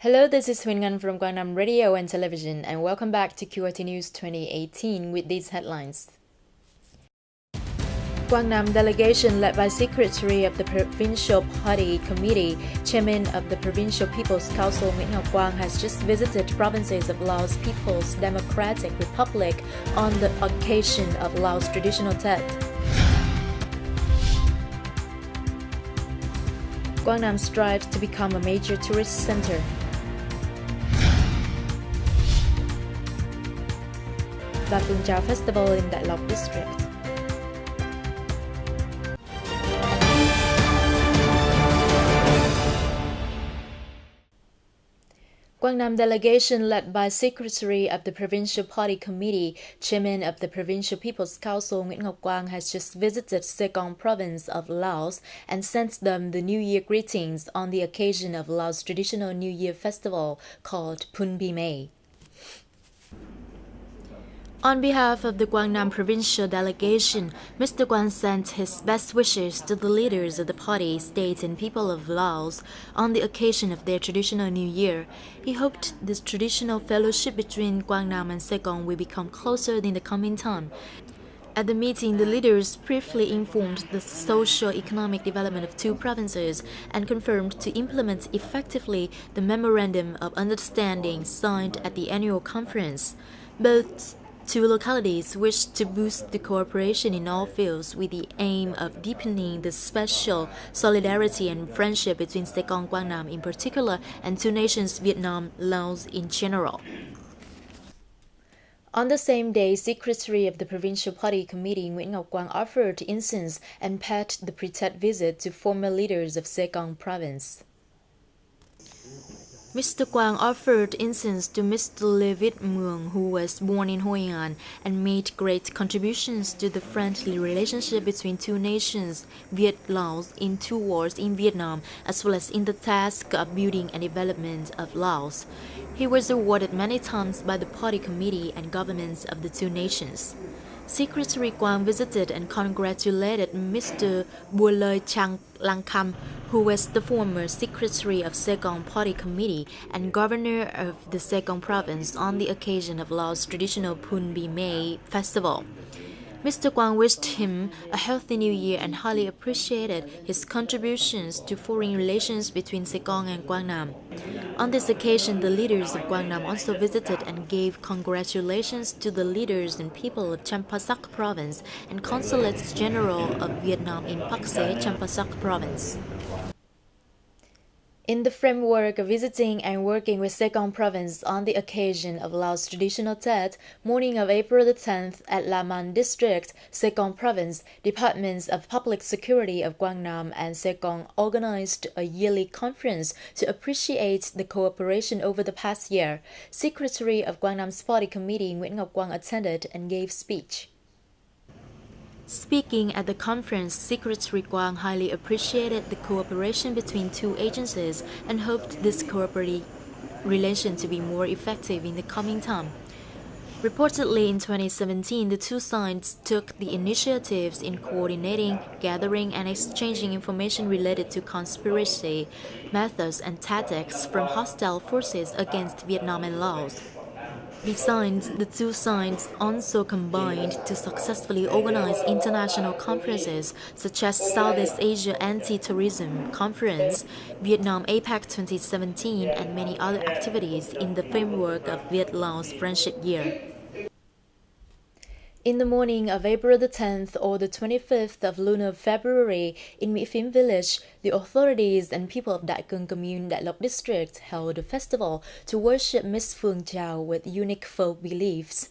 Hello, this is Thuy Festival from Quang Nam Radio and Television, and welcome back to QRT News 2018 with these headlines. Quang Nam delegation led by Secretary of the Provincial Party Committee, Chairman of the Provincial People's Council Nguyễn Quang has just visited provinces of Laos People's Democratic Republic on the occasion of Laos traditional Tet. Quang Nam strives to become a major tourist center. Và Thuy Festival in Đại Lộc District. Quang Nam delegation led by Secretary of the Provincial Party Committee, Chairman of the Provincial People's Council Nguyễn Quang has just visited Sekong province of Laos and sent them the New Year greetings on the occasion of Laos traditional New Year festival called Phun Pi May. On behalf of the Quang Nam provincial delegation, Mr. Quang sent his best wishes to the leaders of the party, state and people of Laos on the occasion of their traditional New Year. He hoped this traditional fellowship between Quang Nam and Sekong will become closer in the coming time. At the meeting, the leaders briefly informed the socio-economic development of two provinces and confirmed to implement effectively the Memorandum of Understanding signed at the annual conference. Both two localities wish to boost the cooperation in all fields with the aim of deepening the special solidarity and friendship between Sekong Quang Nam in particular and two nations Vietnam, Laos in general. On the same day, Secretary of the Provincial Party Committee Nguyễn Quang offered incense and paid the pre-Tet visit to former leaders of Sekong province. Mr. Quang offered incense to Mr. Lê Viết Mường, who was born in Hoi An and made great contributions to the friendly relationship between two nations, Viet-Laos, in two wars in Vietnam, as well as in the task of building and development of Laos. He was awarded many times by the party committee and governments of the two nations. Secretary Quang visited and congratulated Mr. Bua Lơi Chang Langkham, who was the former secretary of Sekong Party Committee and governor of the Sekong province on the occasion of Laos traditional Phun Pi May festival. Mr. Quang wished him a healthy new year and highly appreciated his contributions to foreign relations between Sekong and Quang Nam. On this occasion, the leaders of Quang Nam also visited and gave congratulations to the leaders and people of Champasak province and Consulate General of Vietnam in Pak Se, Champasak province. In the framework of visiting and working with Sekong province on the occasion of Laos traditional Tet, morning of April the 10th at La Man district, Sekong province, Departments of Public Security of Quang Nam and Sekong organized a yearly conference to appreciate the cooperation over the past year. Secretary of Quang Nam's Party Committee Nguyễn Quang attended and gave speech. Speaking at the conference, Secretary Quang highly appreciated the cooperation between two agencies and hoped this cooperative relation to be more effective in the coming time. Reportedly, in 2017, the two sides took the initiatives in coordinating, gathering, and exchanging information related to conspiracy, methods, and tactics from hostile forces against Vietnam and Laos. Besides, the two sides also combined to successfully organize international conferences such as Southeast Asia Anti-Terrorism Conference, Vietnam APEC 2017, and many other activities in the framework of Viet-Laos Friendship Year. In the morning of April the 10th or the 25th of lunar February, in My Phim village, the authorities and people of Đại Cương Commune, Đại Lộc district held a festival to worship Miss Phương Chào with unique folk beliefs.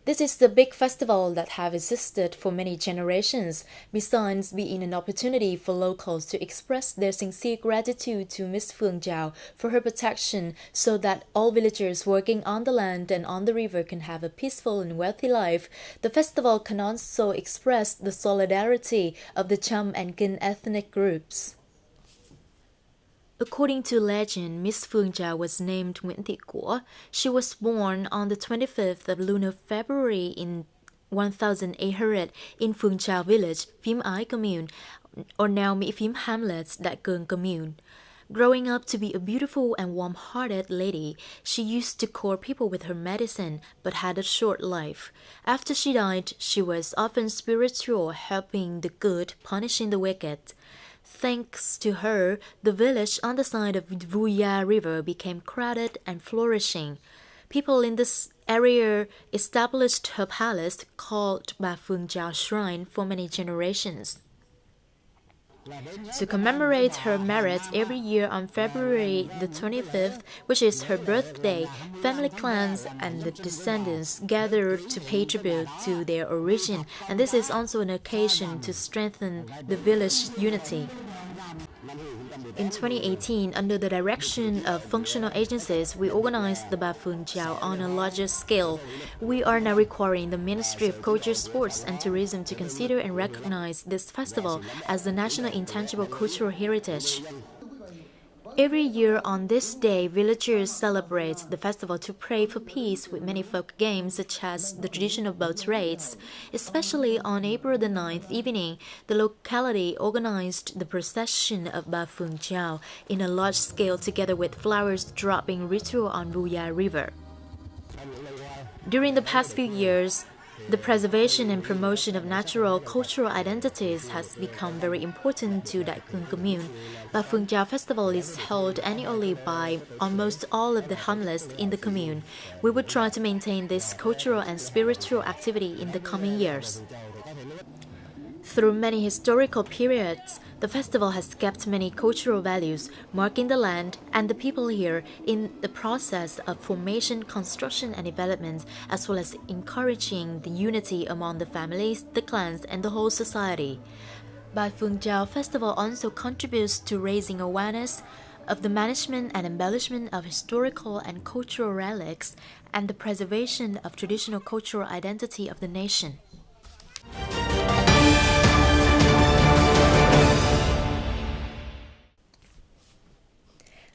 This is the big festival that have existed for many generations, besides being an opportunity for locals to express their sincere gratitude to Miss Phương Chào for her protection so that all villagers working on the land and on the river can have a peaceful and wealthy life. The festival can also express the solidarity of the Cham and Kinh ethnic groups. According to legend, Miss Phương Chào was named Nguyễn Thị Của. She was born on the 25th of lunar February in 1800 in Phương Chào village, Phim Ái commune, or now My Phim hamlet, Đại Cương commune. Growing up to be a beautiful and warm-hearted lady, she used to cure people with her medicine, but had a short life. After she died, she was often spiritual, helping the good, punishing the wicked. Thanks to her, the village on the side of Vuya River became crowded and flourishing. People in this area established her palace called Ba Phượng Chao Shrine for many generations. To commemorate her merit every year on February the 25th, which is her birthday, family clans and the descendants gather to pay tribute to their origin, and this is also an occasion to strengthen the village unity. In 2018, under the direction of functional agencies, we organized the Ba Phượng Chao on a larger scale. We are now requiring the Ministry of Culture, Sports and Tourism to consider and recognize this festival as the National Intangible Cultural Heritage. Every year on this day, villagers celebrate the festival to pray for peace with many folk games such as the traditional boat race. Especially on April the 9th evening, the locality organized the procession of Ba Phượng Chao in a large scale together with flowers dropping ritual on Vuya River. During the past few years, the preservation and promotion of natural cultural identities has become very important to Đại Cương commune. Ba Phượng Chao Festival is held annually by almost all of the hamlets in the commune. We would try to maintain this cultural and spiritual activity in the coming years. Through many historical periods, the festival has kept many cultural values, marking the land and the people here in the process of formation, construction, and development, as well as encouraging the unity among the families, the clans, and the whole society. Ba Phượng Chao Festival also contributes to raising awareness of the management and embellishment of historical and cultural relics and the preservation of traditional cultural identity of the nation.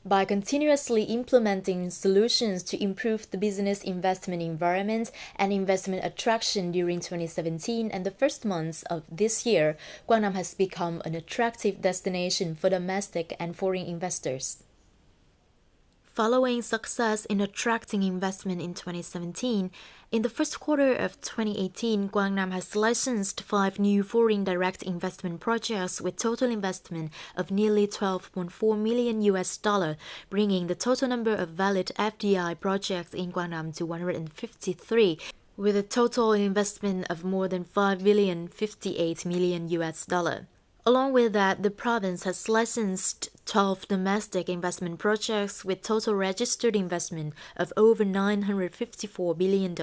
By continuously implementing solutions to improve the business investment environment and investment attraction during 2017 and the first months of this year, Quang Nam has become an attractive destination for domestic and foreign investors. Following success in attracting investment in 2017, in the first quarter of 2018, Quang Nam has licensed 5 new foreign direct investment projects with total investment of nearly $12.4 million, bringing the total number of valid FDI projects in Quang Nam to 153, with a total investment of more than $5.058 billion. Along with that, the province has licensed 12 domestic investment projects with total registered investment of over $954 billion.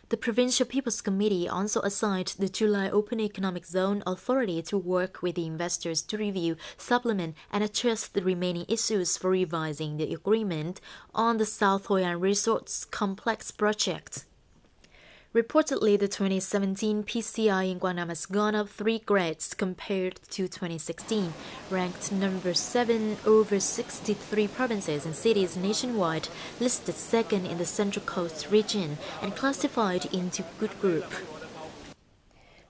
The Provincial People's Committee also assigned the July Open Economic Zone Authority to work with the investors to review, supplement, and address the remaining issues for revising the agreement on the South Hoi An Resorts Complex project. Reportedly, the 2017 PCI in Quang Nam has gone up 3 grades compared to 2016, ranked number 7 over 63 provinces and cities nationwide, listed second in the Central Coast region, and classified into good group.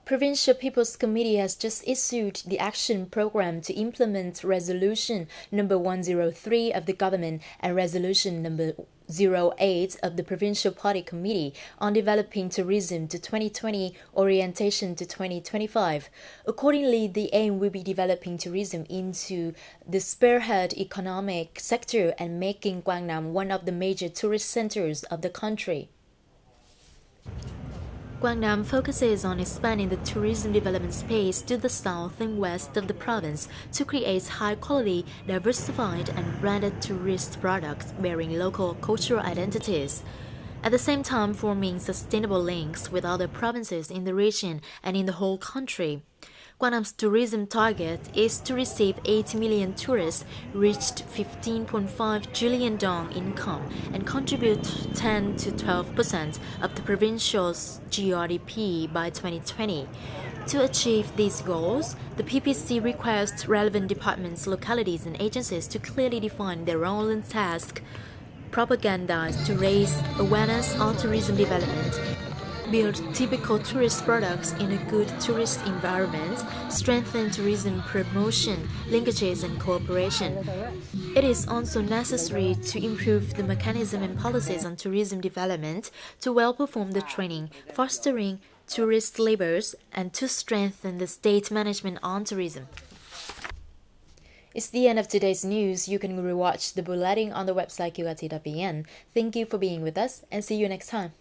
Provincial People's Committee has just issued the action program to implement Resolution number 103 of the government and Resolution number 08 of the Provincial Party Committee on Developing Tourism to 2020 Orientation to 2025. Accordingly, the aim will be developing tourism into the spearhead economic sector and making Quang Nam one of the major tourist centers of the country. Quang Nam focuses on expanding the tourism development space to the south and west of the province to create high-quality, diversified, and branded tourist products bearing local cultural identities. At the same time, forming sustainable links with other provinces in the region and in the whole country. Quang Nam's tourism target is to receive 8 million tourists, reach 15.5 trillion dong income, and contribute 10 to 12% of the provincial's GRDP by 2020. To achieve these goals, the PPC requests relevant departments, localities, and agencies to clearly define their role and task, propagandize to raise awareness on tourism development, build typical tourist products in a good tourist environment, strengthen tourism promotion, linkages and cooperation. It is also necessary to improve the mechanism and policies on tourism development to well perform the training, fostering tourist labors, and to strengthen the state management on tourism. It's the end of today's news. You can rewatch the bulletin on the website qrt.vn. Thank you for being with us and see you next time.